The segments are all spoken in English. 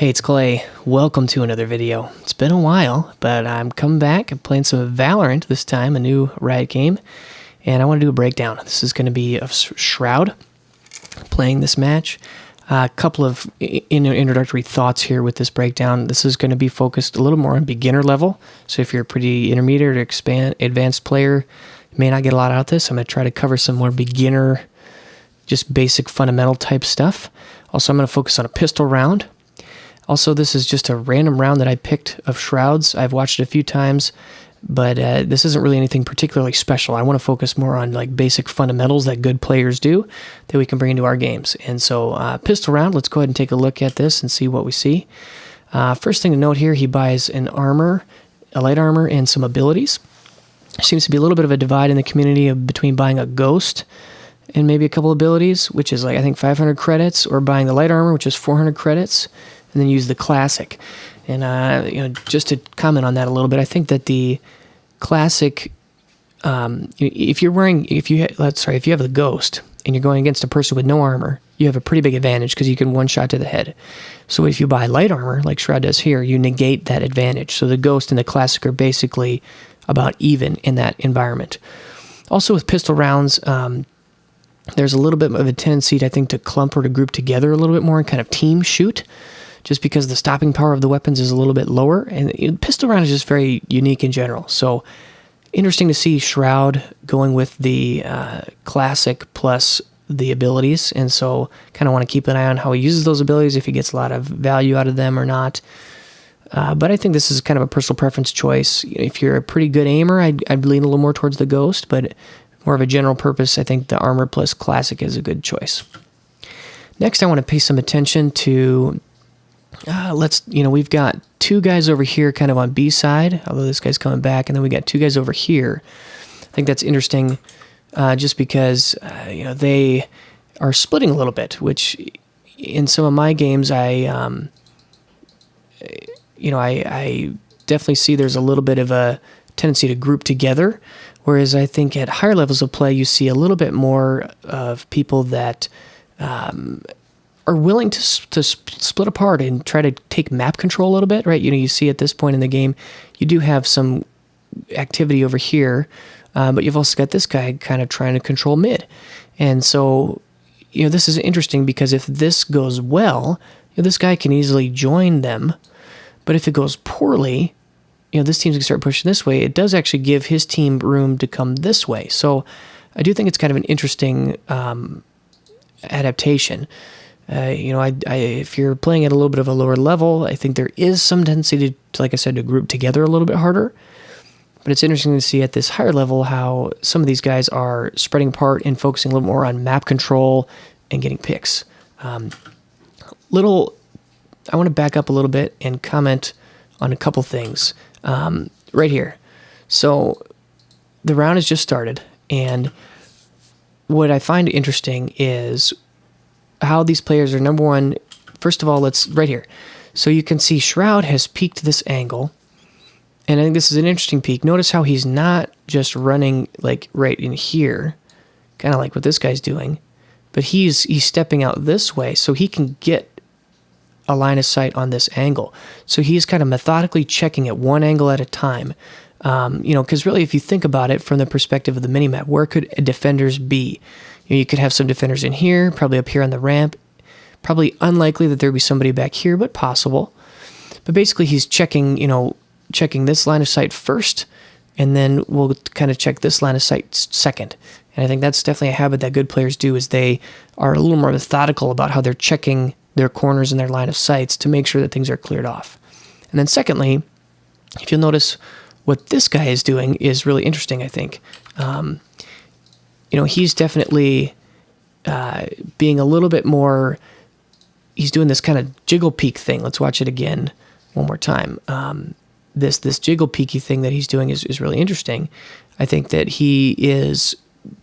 Hey, it's Clay. Welcome to another video. It's been a while, but I'm coming back. I'm playing some Valorant this time, a new Riot game, and I want to do a breakdown. This is going to be of Shroud, playing this match. A couple of introductory thoughts here with this breakdown. This is going to be focused a little more on beginner level, so if you're a pretty intermediate or advanced player, you may not get a lot out of this. I'm going to try to cover some more beginner, just basic fundamental type stuff. Also, I'm going to focus on a pistol round. Also, this is just a random round that I picked of Shrouds. I've watched it a few times, but this isn't really anything particularly special. I want to focus more on like basic fundamentals that good players do that we can bring into our games. And so, pistol round, let's go ahead and take a look at this and see what we see. First thing to note here, he buys an armor, a light armor, and some abilities. There seems to be a little bit of a divide in the community between buying a ghost and maybe a couple abilities, which is like, I think 500 credits, or buying the light armor, which is 400 credits. And then use the classic. And just to comment on that a little bit, I think that the classic, if you have the ghost and you're going against a person with no armor, you have a pretty big advantage because you can one shot to the head. So if you buy light armor, like Shroud does here, you negate that advantage. So the ghost and the classic are basically about even in that environment. Also with pistol rounds, there's a little bit of a tendency, I think, to clump or to group together a little bit more and kind of team shoot, just because the stopping power of the weapons is a little bit lower. And pistol round is just very unique in general. So interesting to see Shroud going with the classic plus the abilities. And so kind of want to keep an eye on how he uses those abilities, if he gets a lot of value out of them or not. But I think this is kind of a personal preference choice. If you're a pretty good aimer, I'd lean a little more towards the ghost, but more of a general purpose, I think the armor plus classic is a good choice. Next, I want to pay some attention to we've got two guys over here kind of on B side, although this guy's coming back, and then we got two guys over here. I think that's interesting just because, they are splitting a little bit, which in some of my games, I definitely see there's a little bit of a tendency to group together, whereas I think at higher levels of play, you see a little bit more of people that are willing to split apart and try to take map control a little bit, right? You see at this point in the game, you do have some activity over here, but you've also got this guy kind of trying to control mid. And so, this is interesting because if this goes well, this guy can easily join them. But if it goes poorly, this team's going to start pushing this way. It does actually give his team room to come this way. So I do think it's kind of an interesting adaptation. If you're playing at a little bit of a lower level, I think there is some tendency to, like I said, to group together a little bit harder. But it's interesting to see at this higher level how some of these guys are spreading apart and focusing a little more on map control and getting picks. I want to back up a little bit and comment on a couple things right here. So the round has just started, and what I find interesting is how these players are, number one, first of all, right here. So you can see Shroud has peeked this angle, and I think this is an interesting peek. Notice how he's not just running like right in here, kind of like what this guy's doing, but he's stepping out this way so he can get a line of sight on this angle. So he's kind of methodically checking at one angle at a time. Because really, if you think about it from the perspective of the minimap, where could defenders be? You could have some defenders in here, probably up here on the ramp. Probably unlikely that there'd be somebody back here, but possible. But basically, he's checking this line of sight first, and then we'll kind of check this line of sight second. And I think that's definitely a habit that good players do, is they are a little more methodical about how they're checking their corners and their line of sights to make sure that things are cleared off. And then secondly, if you'll notice, what this guy is doing is really interesting, I think. He's definitely being a little bit more, he's doing this kind of jiggle peek thing. Let's watch it again one more time. This jiggle peeky thing that he's doing is really interesting. I think that he is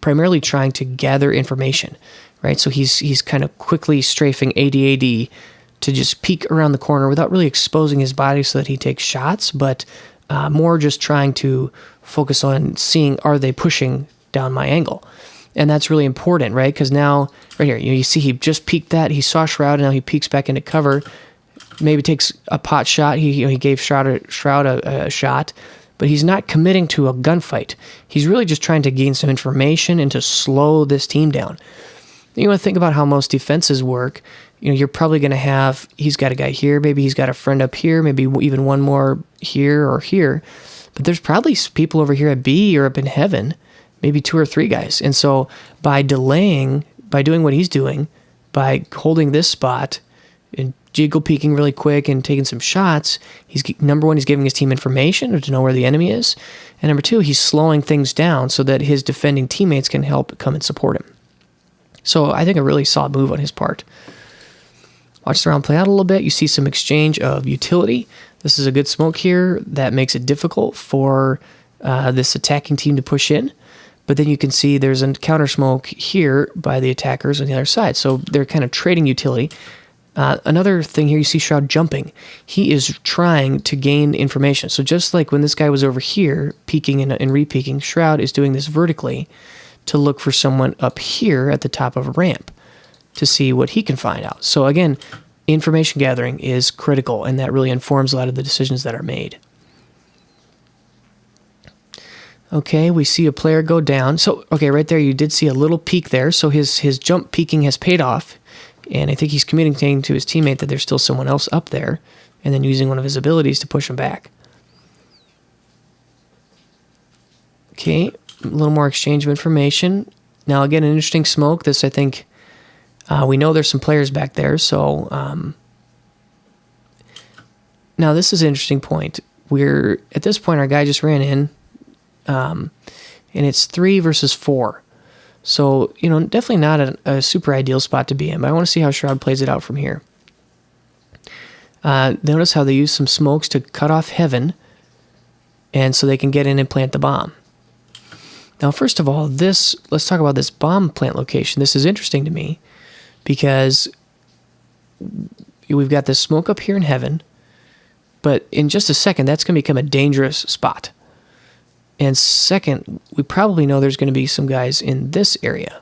primarily trying to gather information, right? So he's kind of quickly strafing AD to just peek around the corner without really exposing his body so that he takes shots, but more just trying to focus on seeing, are they pushing down my angle? And that's really important, right? Because now, right here, you see he just peeked that. He saw Shroud, and now he peeks back into cover. maybe takes a pot shot. He gave Shroud a shot, but he's not committing to a gunfight. He's really just trying to gain some information and to slow this team down. You want to think about how most defenses work. You're probably going to have, he's got a guy here, maybe he's got a friend up here, maybe even one more here or here. But there's probably people over here at B or up in heaven, maybe 2 or 3 guys. And so by delaying, by doing what he's doing, by holding this spot and jiggle peeking really quick and taking some shots, number 1, he's giving his team information to know where the enemy is. And number 2, he's slowing things down so that his defending teammates can help come and support him. So I think a really solid move on his part. Watch the round play out a little bit. You see some exchange of utility. This is a good smoke here that makes it difficult for this attacking team to push in. But then you can see there's a counter smoke here by the attackers on the other side. So they're kind of trading utility. Another thing here, you see Shroud jumping. He is trying to gain information. So just like when this guy was over here peeking and re-peeking, Shroud is doing this vertically to look for someone up here at the top of a ramp to see what he can find out. So again, information gathering is critical, and that really informs a lot of the decisions that are made. Okay, we see a player go down. So, okay, right there you did see a little peek there. So his jump peeking has paid off, and I think he's communicating to his teammate that there's still someone else up there, and then using one of his abilities to push him back. Okay, a little more exchange of information. Now, again, an interesting smoke. This, I think, we know there's some players back there, so now this is an interesting point. At this point, our guy just ran in, and it's 3 versus 4. So, definitely not a super ideal spot to be in, but I want to see how Shroud plays it out from here. Notice how they use some smokes to cut off heaven, and so they can get in and plant the bomb. Now, first of all, let's talk about this bomb plant location. This is interesting to me because we've got this smoke up here in heaven, but in just a second, that's going to become a dangerous spot. And second, we probably know there's going to be some guys in this area.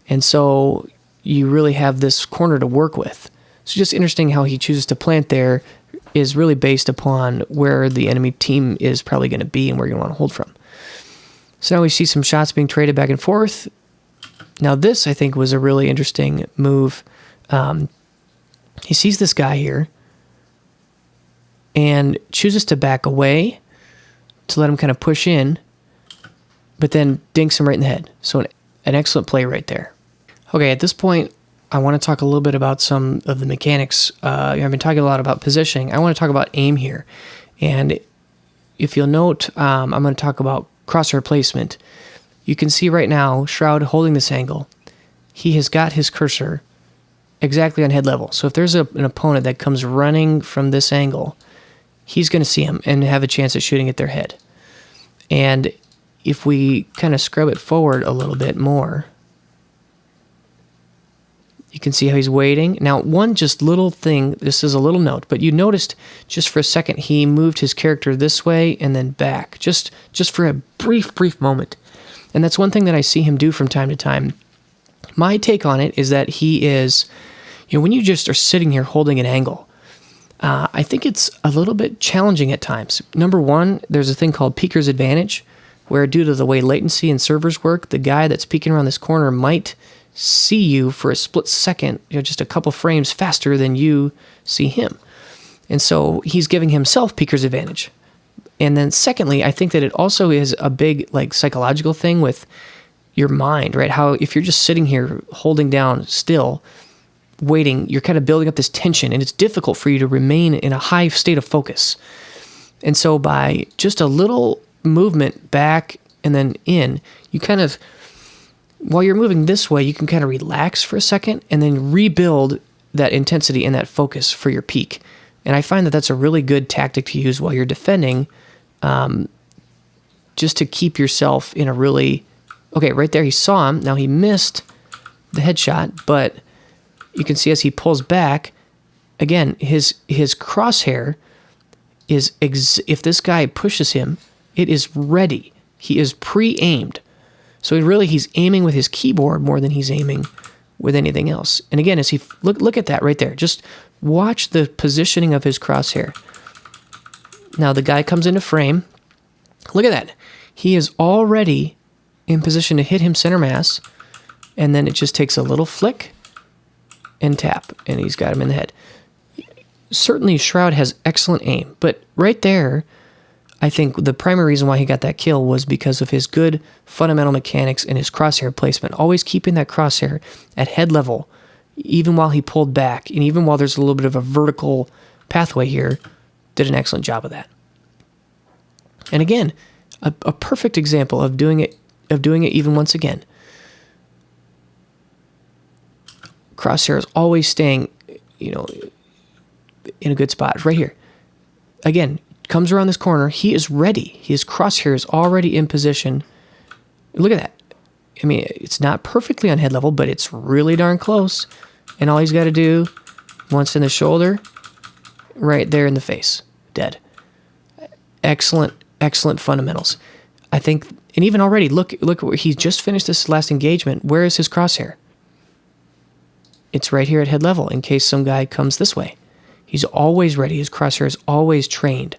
And so you really have this corner to work with. So just interesting how he chooses to plant there is really based upon where the enemy team is probably going to be and where you're going to want to hold from. So now we see some shots being traded back and forth. Now this, I think, was a really interesting move. He sees this guy here and chooses to back away to let him kind of push in, but then dinks him right in the head. So an excellent play right there. Okay, at this point, I want to talk a little bit about some of the mechanics. I've been talking a lot about positioning. I want to talk about aim here. And if you'll note, I'm going to talk about crosshair placement. You can see right now, Shroud holding this angle. He has got his cursor exactly on head level. So if there's an opponent that comes running from this angle, he's going to see him and have a chance at shooting at their head. And if we kind of scrub it forward a little bit more, you can see how he's waiting. Now, one just little thing, this is a little note, but you noticed just for a second he moved his character this way and then back, just for a brief moment. And that's one thing that I see him do from time to time. My take on it is that he is, when you just are sitting here holding an angle, I think it's a little bit challenging at times. Number one, there's a thing called peeker's advantage, where due to the way latency and servers work, the guy that's peeking around this corner might see you for a split second, just a couple frames faster than you see him. And so he's giving himself peeker's advantage. And then secondly, I think that it also is a big psychological thing with your mind, right? How if you're just sitting here holding down still, waiting, you're kind of building up this tension, and it's difficult for you to remain in a high state of focus. And so by just a little movement back and then in, you kind of, while you're moving this way, you can kind of relax for a second and then rebuild that intensity and that focus for your peak. And I find that that's a really good tactic to use while you're defending, just to keep yourself in a really, okay, right there he saw him. Now he missed the headshot, but you can see as he pulls back, again, his crosshair is, if this guy pushes him, it is ready. He is pre-aimed. So he's aiming with his keyboard more than he's aiming with anything else. And again, as he look at that right there, just watch the positioning of his crosshair. Now the guy comes into frame. Look at that. He is already in position to hit him center mass, and then it just takes a little flick and tap, and he's got him in the head. Certainly Shroud has excellent aim, but right there, I think the primary reason why he got that kill was because of his good fundamental mechanics and his crosshair placement, always keeping that crosshair at head level, even while he pulled back, and even while there's a little bit of a vertical pathway here, did an excellent job of that. And again, a perfect example of doing it even once again. Crosshair is always staying, in a good spot right here. Again, comes around this corner. He is ready. His crosshair is already in position. Look at that. I mean, it's not perfectly on head level, but it's really darn close. And all he's got to do, once in the shoulder, right there in the face, dead. Excellent, excellent fundamentals. I think, and even already, look where he just finished this last engagement. Where is his crosshair? It's right here at head level in case some guy comes this way. He's always ready. His crosshair is always trained.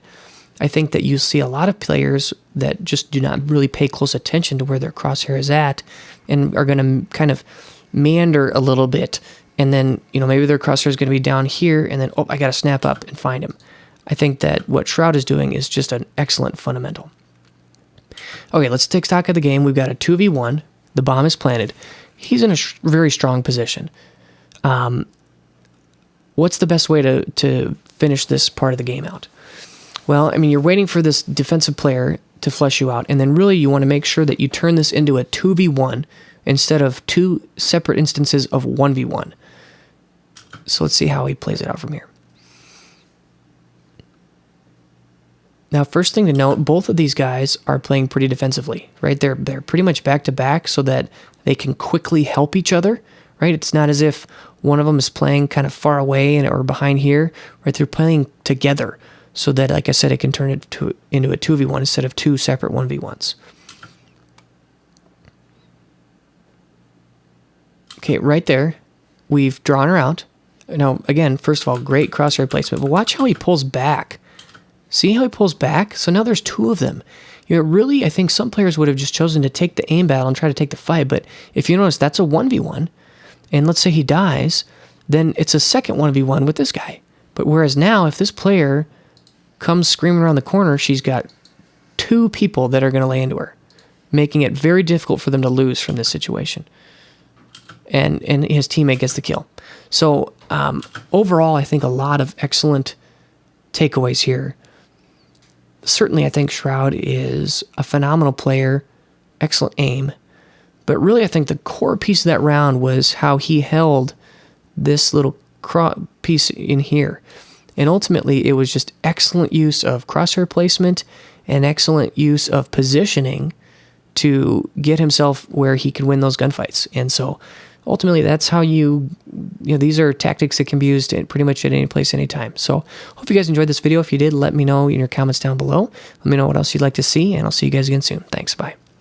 I think that you see a lot of players that just do not really pay close attention to where their crosshair is at and are going to kind of meander a little bit. And then, maybe their crosshair is going to be down here and then, I got to snap up and find him. I think that what Shroud is doing is just an excellent fundamental. Okay, let's take stock of the game. We've got a 2v1. The bomb is planted. He's in a very strong position. What's the best way to finish this part of the game out? Well, I mean, you're waiting for this defensive player to flush you out, and then really you want to make sure that you turn this into a 2v1 instead of two separate instances of 1v1. So let's see how he plays it out from here. Now, first thing to note, both of these guys are playing pretty defensively, right? They're pretty much back-to-back so that they can quickly help each other, right? It's not as if one of them is playing kind of far away or behind here, right? They're playing together so that, like I said, it can turn it into a 2v1 instead of two separate 1v1s. Okay, right there, we've drawn her out. Now, again, first of all, great crosshair placement, but watch how he pulls back. See how he pulls back? So now there's two of them. Really, I think some players would have just chosen to take the aim battle and try to take the fight, but if you notice, that's a 1v1, and let's say he dies, then it's a second 1v1 with this guy. But whereas now, if this player comes screaming around the corner, she's got two people that are going to lay into her, making it very difficult for them to lose from this situation. And his teammate gets the kill. So overall, I think a lot of excellent takeaways here. Certainly, I think Shroud is a phenomenal player, excellent aim. But really, I think the core piece of that round was how he held this little piece in here. And ultimately, it was just excellent use of crosshair placement and excellent use of positioning to get himself where he could win those gunfights. And so ultimately, that's how these are tactics that can be used pretty much at any place, anytime. So hope you guys enjoyed this video. If you did, let me know in your comments down below. Let me know what else you'd like to see, and I'll see you guys again soon. Thanks. Bye.